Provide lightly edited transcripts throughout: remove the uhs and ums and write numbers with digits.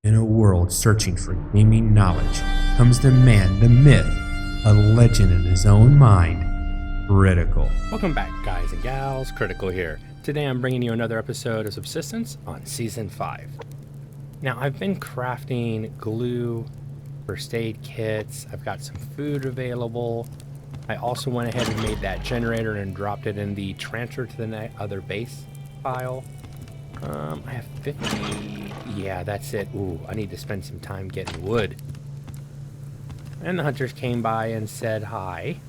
In a world searching for gaming knowledge comes the man, the myth, a legend in his own mind, Critical. Welcome back, guys and gals. Critical here. Today I'm bringing you another episode of Subsistence on Season 5. Now, I've been crafting glue, first aid kits, I've got some food available. I also went ahead and made that generator and dropped it in the transfer to the other base file. I have 50. Yeah, that's it. Ooh, I need to spend some time getting wood. And the hunters came by and said hi.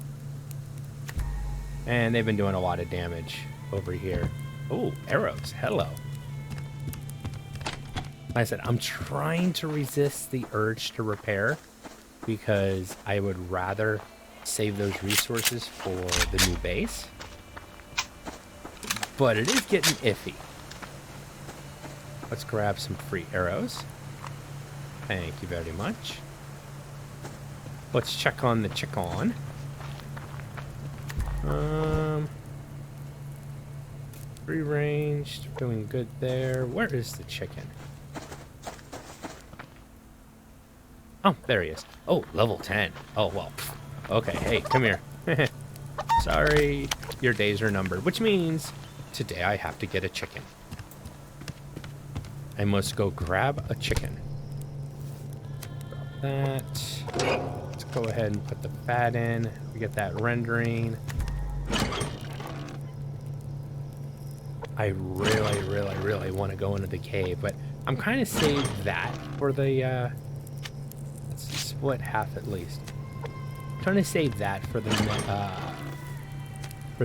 And they've been doing a lot of damage over here. Oh, arrows. Hello. Like I said, I'm trying to resist the urge to repair because I would rather save those resources for the new base. But it is getting iffy. Let's grab some free arrows. Thank you very much. Let's check on the chicken. Free ranged, feeling good there. Where is the chicken? Oh, there he is. Oh, level 10. Oh, well. Okay, hey, come here. Sorry, your days are numbered, which means today I have to get a chicken. I must go grab a chicken. Drop that. Let's go ahead and put the fat in. We get that rendering. I really want to go into the cave, but I'm kind of saved that for the, let's split half at least. I'm trying to save that for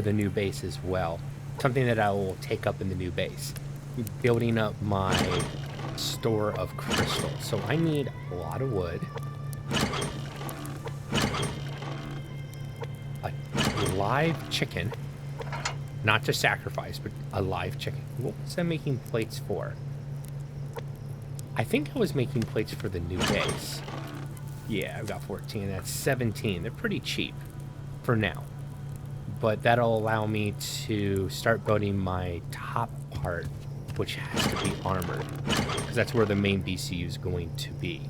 the new base as well. Something that I will take up in the new base. Building up my store of crystals. So I need a lot of wood. A live chicken. Not to sacrifice, but a live chicken. What was I making plates for? I think I was making plates for the new base. Yeah, I've got 14. That's 17. They're pretty cheap for now. But that'll allow me to start building my top part, which has to be armored, because that's where the main BCU is going to be.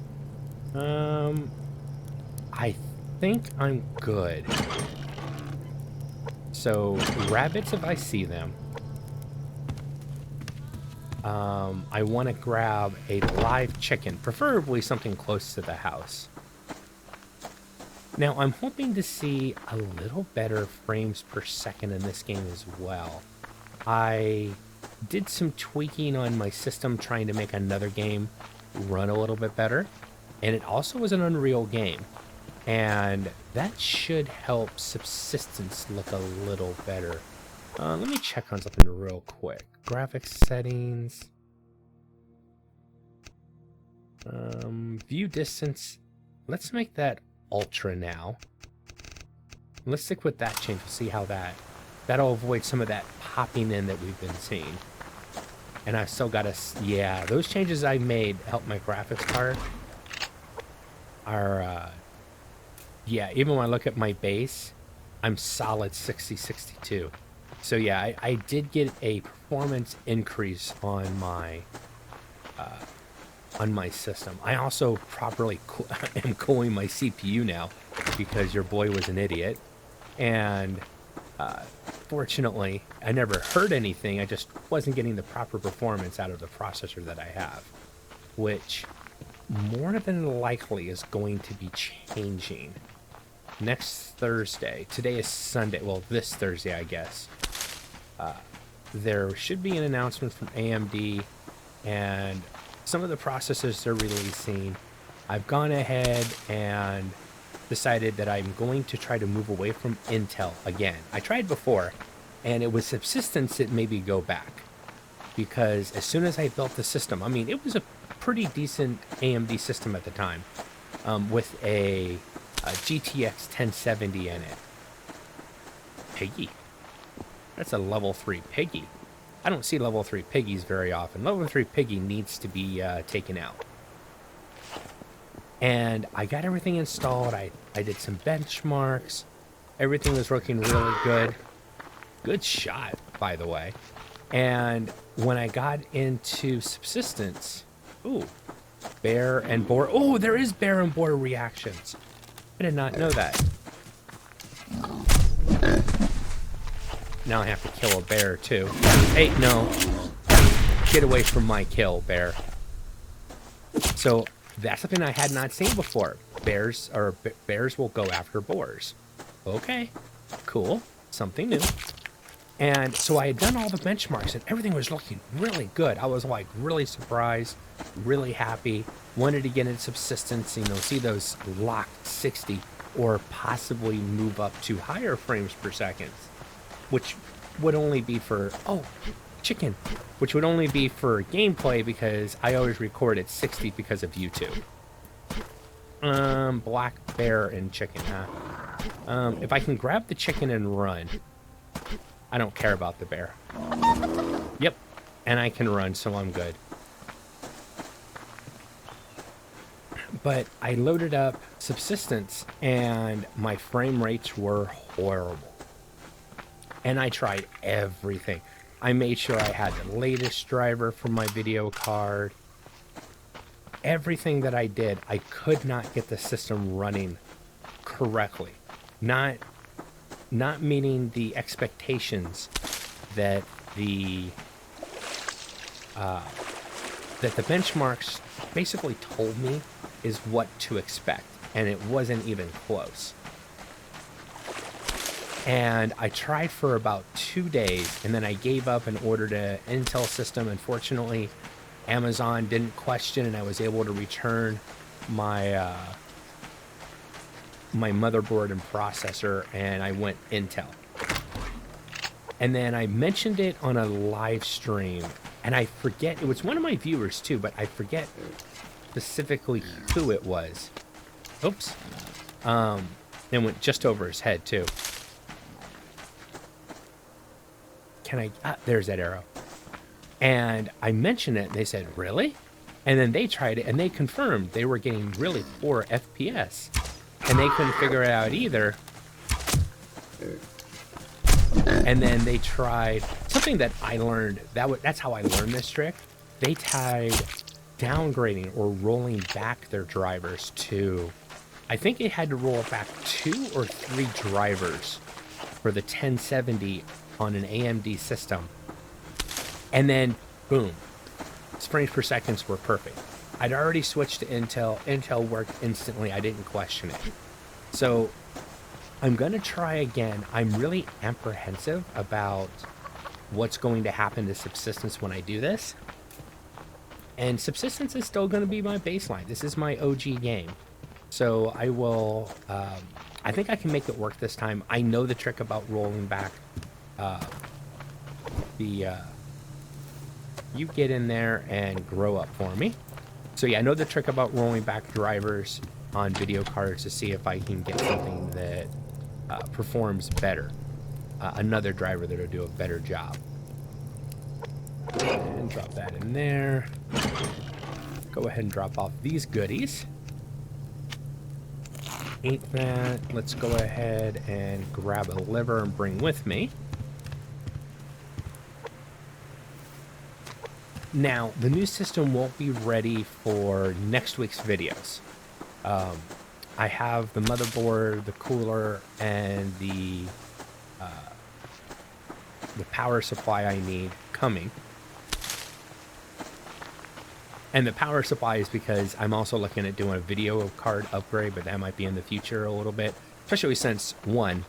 I think I'm good. So, rabbits, if I see them. I want to grab a live chicken, preferably something close to the house. Now, I'm hoping to see a little better frames per second in this game as well. I did some tweaking on my system trying to make another game run a little bit better, and it also was an Unreal game, and that should help Subsistence look a little better. Let me check on something real quick. Graphics settings, view distance, let's make that ultra now. Let's stick with that change. We'll see how that'll avoid some of that popping in that we've been seeing. And I still gotta, yeah, those changes I made help my graphics card are, yeah, even when I look at my base, I'm solid 60-62. So yeah, I did get a performance increase on my system. I also properly am cooling my CPU now because your boy was an idiot. And fortunately, I never heard anything. I just wasn't getting the proper performance out of the processor that I have, which more than likely is going to be changing next Thursday. Today is Sunday. Well, this Thursday, I guess. There should be an announcement from AMD and some of the processors they're releasing. I've gone ahead and decided that I'm going to try to move away from Intel again. I tried before, and it was Subsistence that made me go back. Because as soon as I built the system, I mean, it was a pretty decent AMD system at the time, with a GTX 1070 in it. Piggy. That's a level 3 piggy. I don't see level 3 piggies very often. Level 3 piggy needs to be taken out. And I got everything installed. I did some benchmarks. Everything was working really good. Good shot, by the way. And when I got into Subsistence, ooh, Bear and boar. Oh, there is bear and boar reactions. I did not know that. Now I have to kill a bear too. Hey, no. Get away from my kill, bear. So that's something I had not seen before. Bears will go after boars. Okay, cool. Something new. And so I had done all the benchmarks and everything was looking really good. I was like really surprised, really happy. Wanted to get into subsistence, you know, see those locked 60 or possibly move up to higher frames per second, which would only be for, oh, chicken, which would only be for gameplay because I always record at 60 because of YouTube. Black bear and chicken, huh? If I can grab the chicken and run, I don't care about the bear. Yep, and I can run, so I'm good. But I loaded up Subsistence, and my frame rates were horrible. And I tried everything. I made sure I had the latest driver for my video card. Everything that I did, I could not get the system running correctly. Not meeting the expectations that the benchmarks basically told me is what to expect, and it wasn't even close. And I tried for about 2 days, and then I gave up and ordered an Intel system. Unfortunately, Amazon didn't question, and I was able to return my my motherboard and processor, and I went Intel. And then I mentioned it on a live stream, and I forget, it was one of my viewers too, but I forget specifically who it was. Oops. It went just over his head too. There's that arrow. And I mentioned it, and they said, really? And then they tried it, and they confirmed they were getting really poor FPS. And they couldn't figure it out either. And then they tried something that I learned. That's how I learned this trick. They tried downgrading or rolling back their drivers to, I think it had to roll back 2 or 3 drivers for the 1070 on an AMD system. And then, boom, frames per seconds were perfect. I'd already switched to Intel. Intel worked instantly. I didn't question it. So I'm going to try again. I'm really apprehensive about what's going to happen to Subsistence when I do this. And Subsistence is still going to be my baseline. This is my OG game. So I will, I think I can make it work this time. I know the trick about rolling back you get in there and grow up for me. So yeah, I know the trick about rolling back drivers on video cards to see if I can get something that performs better. Another driver that'll do a better job. And drop that in there. Go ahead and drop off these goodies. Ain't that. Let's go ahead and grab a liver and bring with me. Now, the new system won't be ready for next week's videos. I have the motherboard, the cooler, and the power supply I need coming. And the power supply is because I'm also looking at doing a video card upgrade, but that might be in the future a little bit. Especially since, 1,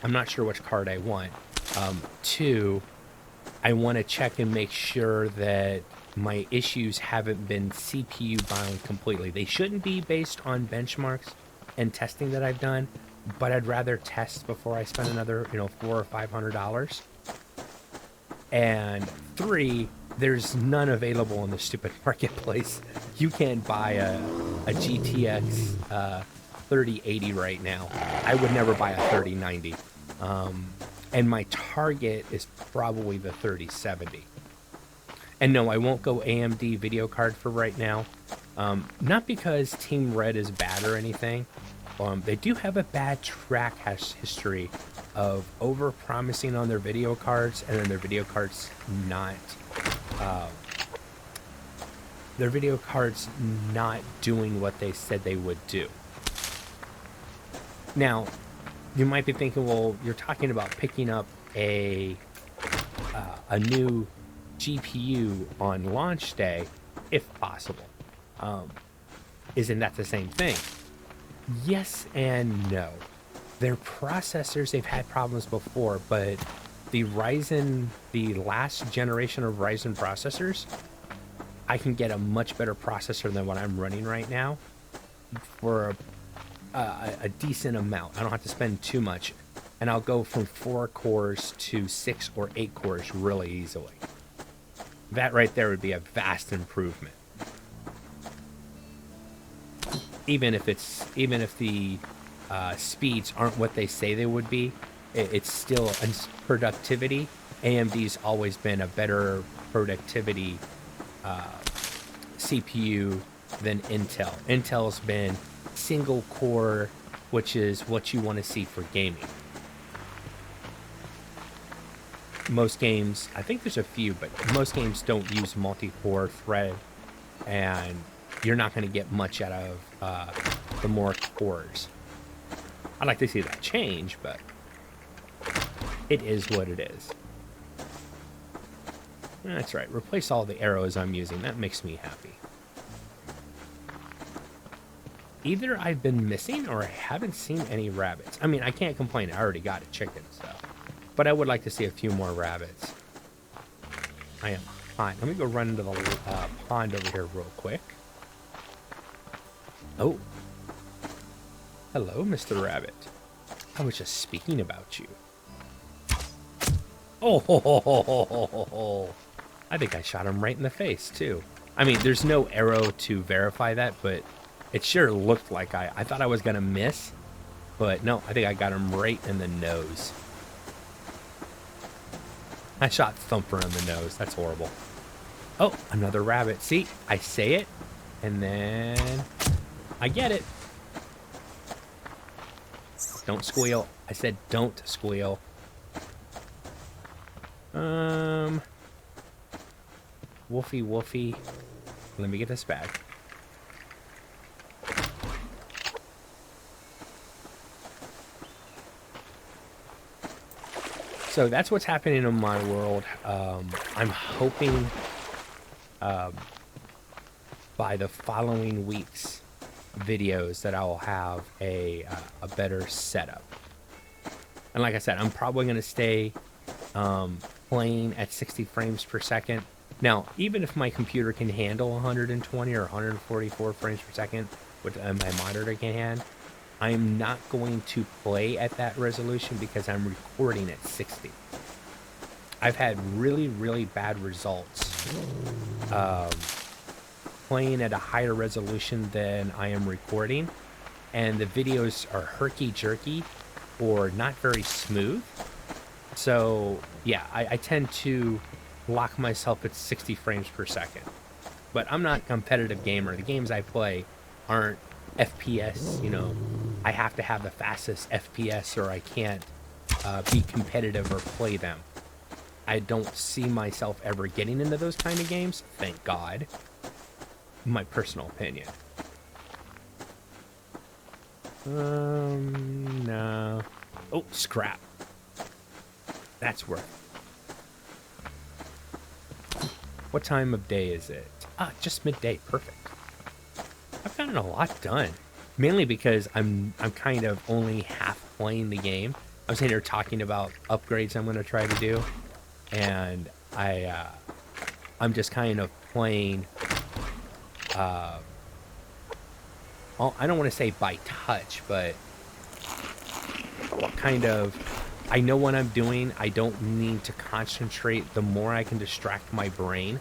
I'm not sure which card I want. 2, I want to check and make sure that my issues haven't been CPU bound completely. They shouldn't be based on benchmarks and testing that I've done, but I'd rather test before I spend another, $400 or $500. And 3, there's none available in the stupid marketplace. You can't buy a GTX 3080 right now. I would never buy a 3090. And my target is probably the 3070. And no, I won't go AMD video card for right now. Not because Team Red is bad or anything. They do have a bad track history of over-promising on their video cards, and then their video cards not their video cards not doing what they said they would do. Now, you might be thinking, well, you're talking about picking up a new GPU on launch day, if possible. Isn't that the same thing? Yes and no. Their processors, they've had problems before, but the last generation of Ryzen processors, I can get a much better processor than what I'm running right now for a decent amount. I don't have to spend too much, and I'll go from 4 cores to 6 or 8 cores really easily. That right there would be a vast improvement. Even if the speeds aren't what they say they would be, it's still productivity. AMD's always been a better productivity CPU than Intel. Intel's been single core, which is what you want to see for gaming. Most games, I think there's a few, but most games don't use multi-core thread, and you're not going to get much out of the more cores. I'd like to see that change, but it is what it is. That's right. Replace all the arrows I'm using. That makes me happy. Either I've been missing or I haven't seen any rabbits. I mean, I can't complain. I already got a chicken, so. But I would like to see a few more rabbits. I am fine. Let me go run into the pond over here real quick. Oh. Hello, Mr. Rabbit. I was just speaking about you. Oh, I think I shot him right in the face, too. I mean, there's no arrow to verify that, but it sure looked like I thought I was going to miss. But no, I think I got him right in the nose. I shot Thumper in the nose. That's horrible. Oh, another rabbit. See, I say it, and then I get it. Don't squeal. I said don't squeal. Wolfie, Wolfie. Let me get this back. So that's what's happening in my world. I'm hoping by the following week's videos that I will have a better setup. And like I said, I'm probably going to stay playing at 60 frames per second. Now, even if my computer can handle 120 or 144 frames per second, which my monitor can handle, I'm not going to play at that resolution because I'm recording at 60. I've had really, really bad results playing at a higher resolution than I am recording, and the videos are herky-jerky or not very smooth. So, yeah, I tend to lock myself at 60 frames per second. But I'm not a competitive gamer. The games I play aren't FPS, you know. I have to have the fastest FPS or I can't be competitive or play them. I don't see myself ever getting into those kind of games, thank God. My personal opinion. No. Oh, scrap. That's worth. What time of day is it? Ah, just midday. Perfect. I've gotten a lot done. Mainly because I'm kind of only half playing the game. I'm sitting here talking about upgrades I'm going to try to do. And I'm just kind of playing... I don't want to say by touch, but kind of... I know what I'm doing. I don't need to concentrate. The more I can distract my brain,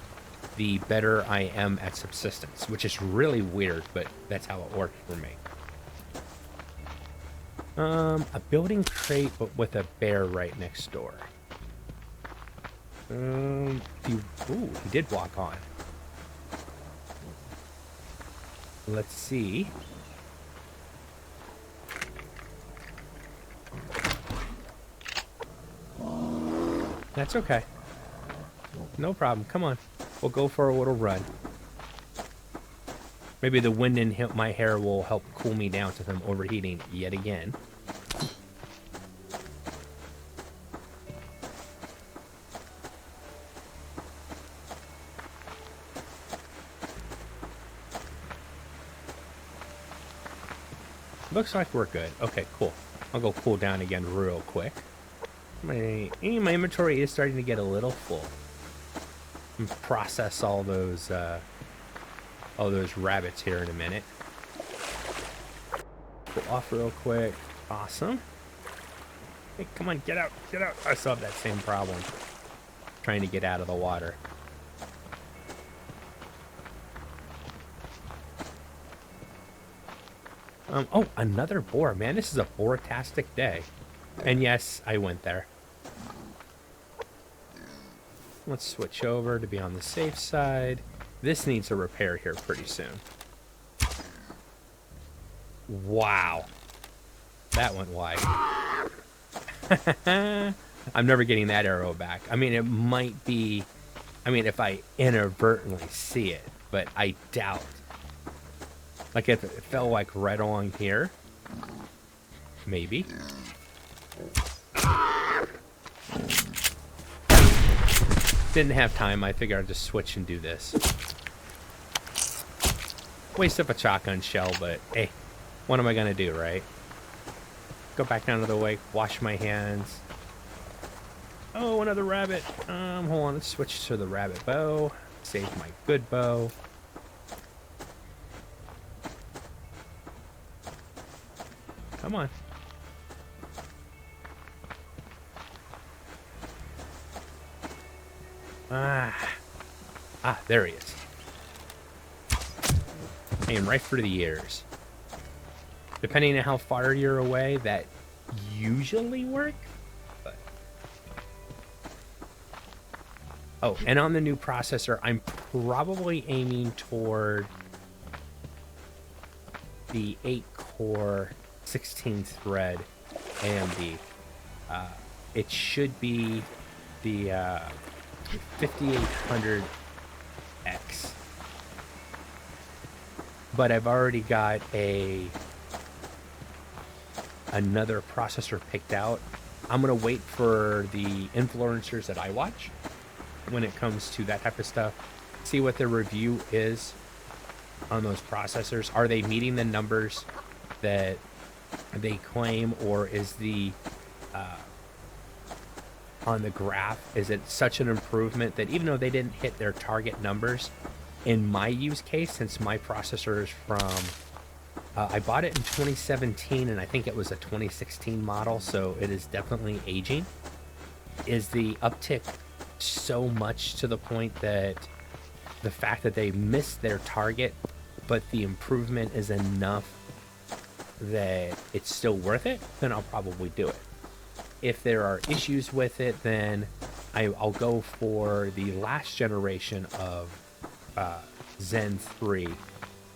the better I am at Subsistence, which is really weird, but that's how it works for me. A building crate, but with a bear right next door. Ooh, he did walk on. Let's see. That's okay. No problem. Come on. We'll go for a little run. Maybe the wind in my hair will help cool me down since I'm overheating yet again. Looks like we're good. Okay, cool. I'll go cool down again real quick. My inventory is starting to get a little full. And process all those rabbits here in a minute. Go off real quick. Awesome. Hey, come on, get out, get out. I still have that same problem. Trying to get out of the water. Oh, another boar. Man, this is a boar-tastic day. And yes, I went there. Let's switch over to be on the safe side. This needs a repair here pretty soon. Wow. That went wide. I'm never getting that arrow back. I mean, it might be... I mean, if I inadvertently see it, but I doubt. Like if it fell like right along here. Maybe. Didn't have time. I figured I'd just switch and do this. Waste of a shotgun shell, but hey, what am I gonna do, right? Go back down to the lake, wash my hands. Oh, another rabbit. Hold on, let's switch to the rabbit bow. Save my good bow. Come on. There he is. I am right for the ears. Depending on how far you're away, that usually works. But... oh, and on the new processor, I'm probably aiming toward the 8-core 16-thread AMD. It should be the 5800X. But I've already got another processor picked out. I'm gonna wait for the influencers that I watch when it comes to that type of stuff. See what their review is on those processors. Are they meeting the numbers that they claim, or is the on the graph, is it such an improvement that even though they didn't hit their target numbers, in my use case, since my processor is from I bought it in 2017 and I think it was a 2016 model, so it is definitely aging, is the uptick so much to the point that the fact that they missed their target but the improvement is enough that it's still worth it, then I'll probably do it. If there are issues with it, then I'll go for the last generation of Zen 3,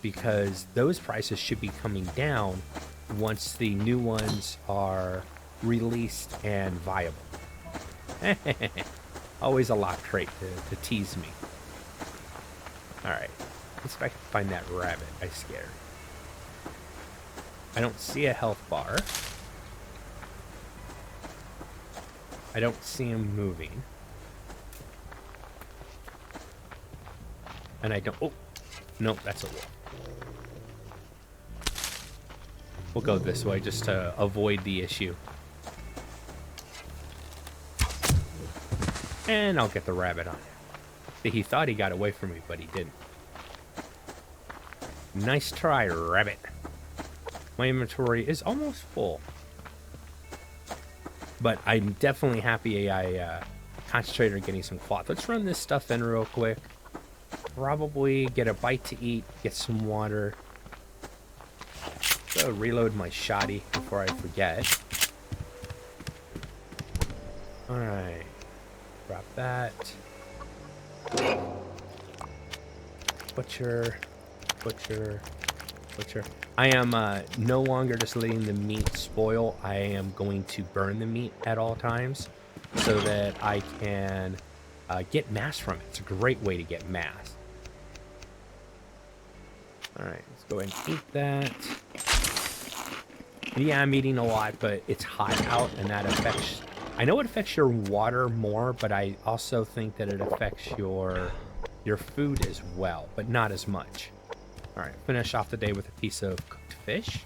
because those prices should be coming down once the new ones are released and viable. Always a lock crate to tease me. Alright, let's see if I can find that rabbit I scared. I don't see a health bar. I don't see him moving. And I don't... oh! Nope, that's a wolf. We'll go this way just to avoid the issue. And I'll get the rabbit on it. He thought he got away from me, but he didn't. Nice try, rabbit. My inventory is almost full. But I'm definitely happy I concentrated on getting some cloth. Let's run this stuff in real quick. Probably get a bite to eat, get some water. Go reload my shotty before I forget. Alright. Drop that. Butcher. Butcher. Butcher. I am no longer just letting the meat spoil. I am going to burn the meat at all times so that I can get mass from it. It's a great way to get mass. All right, let's go ahead and eat that. And yeah, I'm eating a lot, but it's hot out, and that affects... I know it affects your water more, but I also think that it affects your food as well, but not as much. All right, finish off the day with a piece of cooked fish.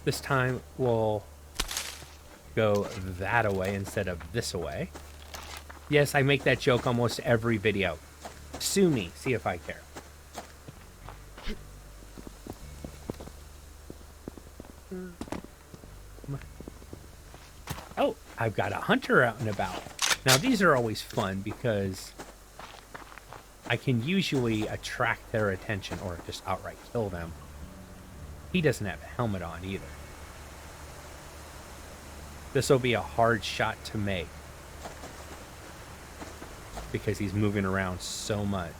This time we'll go that away instead of this away. Yes, I make that joke almost every video. Sue me, see if I care. Oh, I've got a hunter out and about. Now these are always fun because I can usually attract their attention or just outright kill them. He doesn't have a helmet on either. This will be a hard shot to make because he's moving around so much.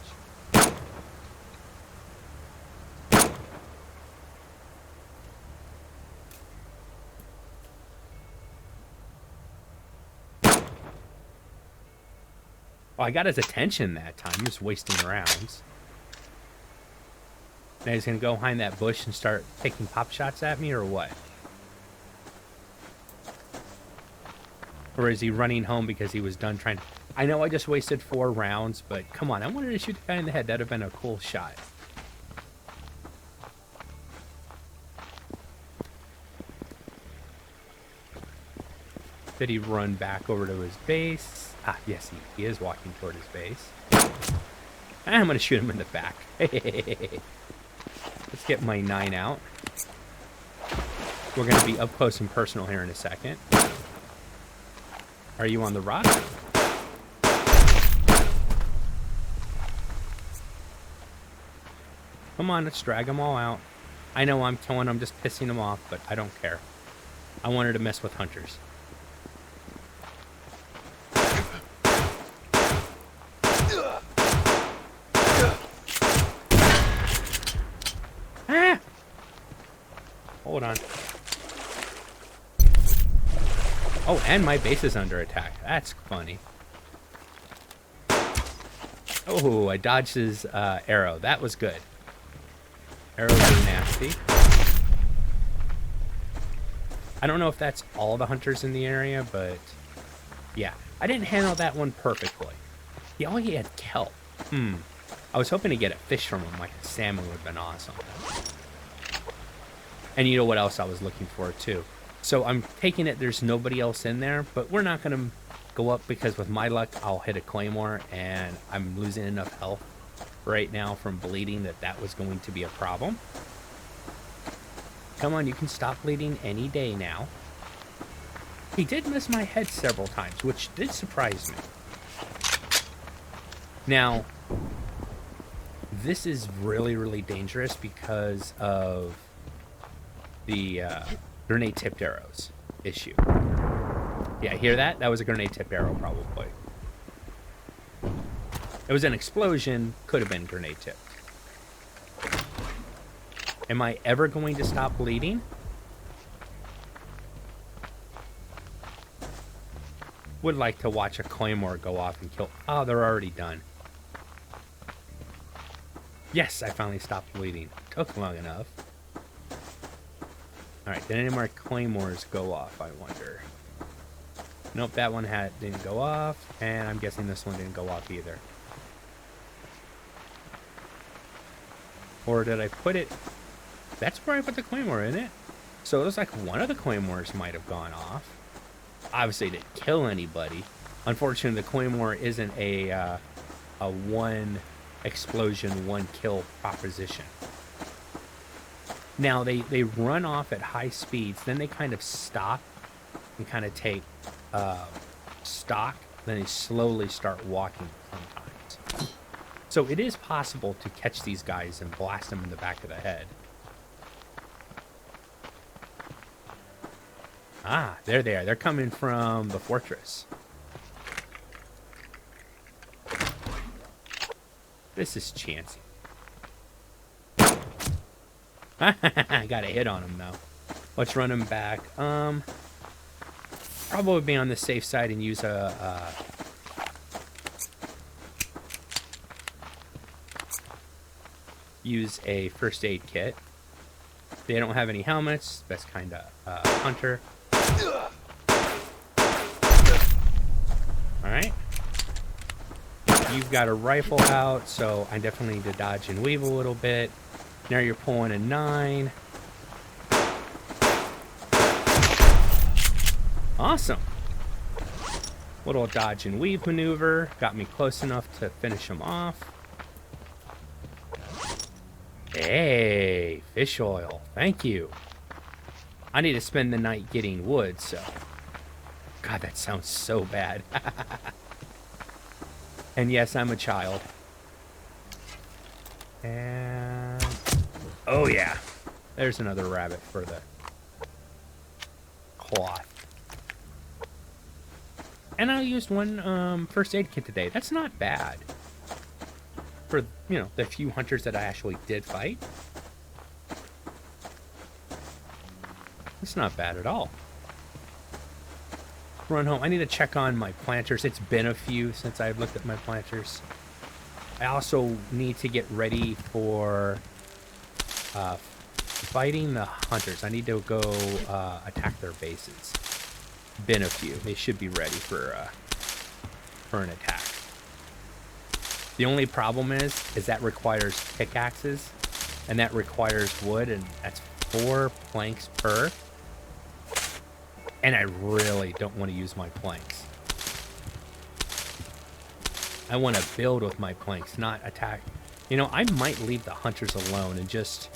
Well, I got his attention that time, just wasting rounds. Now he's gonna go behind that bush and start taking pop shots at me, or what? Or is he running home because he was done trying to... I know I just wasted 4 rounds, but come on, I wanted to shoot the guy in the head. That'd have been a cool shot. Did he run back over to his base? Ah, yes, he is walking toward his base. I'm going to shoot him in the back. Let's get my 9 out. We're going to be up close and personal here in a second. Are you on the rock? Come on, let's drag them all out. I know I'm killing them, just pissing them off, but I don't care. I wanted to mess with hunters. Ah! Hold on. Oh, and my base is under attack. That's funny. Oh, I dodged his arrow. That was good. Arrows are nasty. I don't know if that's all the hunters in the area, but yeah. I didn't handle that one perfectly. He only had kelp. I was hoping to get a fish from him, like a salmon would have been awesome. And you know what else I was looking for, too? So I'm taking it there's nobody else in there, but we're not going to go up because with my luck, I'll hit a claymore, and I'm losing enough health right now from bleeding that was going to be a problem. Come on, you can stop bleeding any day now. He did miss my head several times, which did surprise me. Now, this is really, really dangerous because of the grenade-tipped arrows issue. Yeah, hear that? That was a grenade-tipped arrow, probably. It was an explosion, could have been grenade-tipped. Am I ever going to stop bleeding? Would like to watch a claymore go off and kill... Oh, they're already done. Yes, I finally stopped bleeding. Took long enough. Alright, did any more claymores go off, I wonder? Nope, that one didn't go off, and I'm guessing this one didn't go off either. Or did I put it... That's where I put the claymore, isn't it? So it looks like one of the claymores might have gone off. Obviously, it didn't kill anybody. Unfortunately, the claymore isn't a one explosion, one kill proposition. Now, they run off at high speeds, then they kind of stop and kind of take stock, then they slowly start walking sometimes. So it is possible to catch these guys and blast them in the back of the head. Ah, they're there. They're coming from the fortress. This is chancy. I got a hit on him, though. Let's run him back. Probably be on the safe side and use a use a first aid kit. They don't have any helmets. Best kind of hunter. All right. You've got a rifle out, so I definitely need to dodge and weave a little bit. Now you're pulling a 9. Awesome. Little dodge and weave maneuver. Got me close enough to finish him off. Hey, fish oil. Thank you. I need to spend the night getting wood, so... God, that sounds so bad. And yes, I'm a child. And... oh, yeah. There's another rabbit for the cloth. And I used one first aid kit today. That's not bad. For, you know, the few hunters that I actually did fight. It's not bad at all. Run home. I need to check on my planters. It's been a few since I've looked at my planters. I also need to get ready for fighting the hunters. I need to go attack their bases. Been a few. They should be ready for an attack. The only problem is that requires pickaxes, and that requires wood, and that's 4 planks per. And I really don't want to use my planks. I want to build with my planks, not attack. You know, I might leave the hunters alone and just...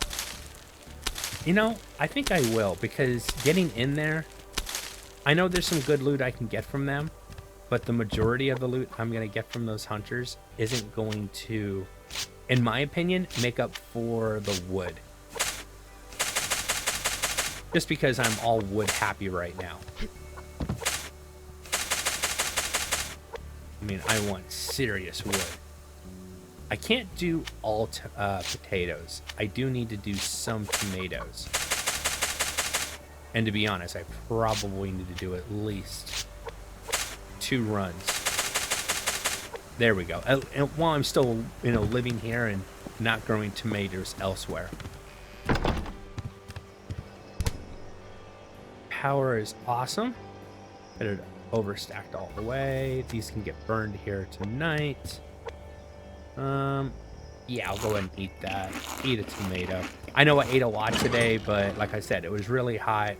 You know, I think I will, because getting in there, I know there's some good loot I can get from them, but the majority of the loot I'm going to get from those hunters isn't going to, in my opinion, make up for the wood. Just because I'm all wood happy right now. I mean, I want serious wood. I can't do all potatoes. I do need to do some tomatoes. And to be honest, I probably need to do at least 2 runs. There we go. And while I'm still, you know, living here and not growing tomatoes elsewhere. Power is awesome. Better overstacked all the way. These can get burned here tonight. Yeah, I'll go ahead and eat that. Eat a tomato. I know I ate a lot today, but like I said, it was really hot.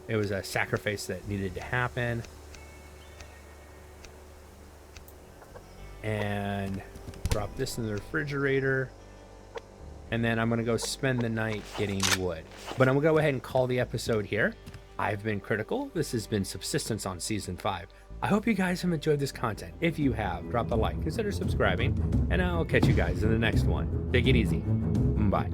It was a sacrifice that needed to happen. And drop this in the refrigerator. And then I'm going to go spend the night getting wood. But I'm going to go ahead and call the episode here. I've been Critical. This has been Subsistence on Season 5. I hope you guys have enjoyed this content. If you have, drop a like, consider subscribing, and I'll catch you guys in the next one. Take it easy. Bye.